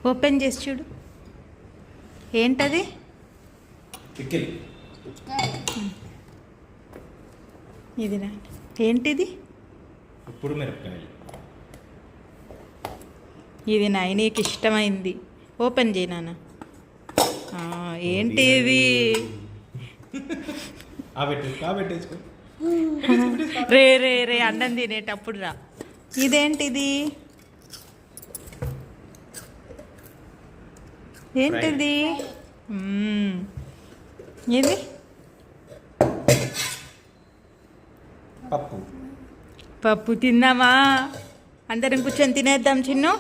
Open చేసి చూడు. ఏంటది? పికిల్. ఇది నా ఏంటిది? ఇప్పుడు మిరపకాయలు. ఇది నైనీకి ఇష్టమైంది. ఓపెన్ చేయి నాన్న. ఏంటి ఇది? రే రే రే అన్నం తినేటప్పుడు రా. ఇదేంటిది? ఏంటిది? ఇది పప్పు. పప్పు తిందామా? అందరం కూర్చొని తినేద్దాం. చిన్ను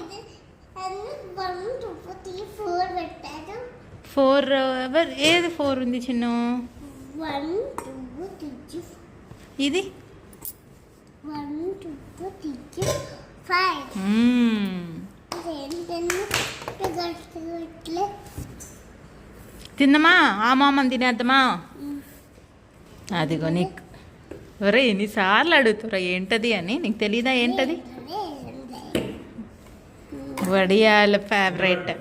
4 ఎవరు? ఏది 4 ఉంది చిన్ను? ఇది 1 2 3 4 తిందామా? ఆ మామని తినేద్దామా? అదిగో నీకు. ఒరే ఎన్నిసార్లు అడుగుతురా ఏంటది అని. నీకు తెలీదా ఏంటది? వడియాల ఫేవరెట్.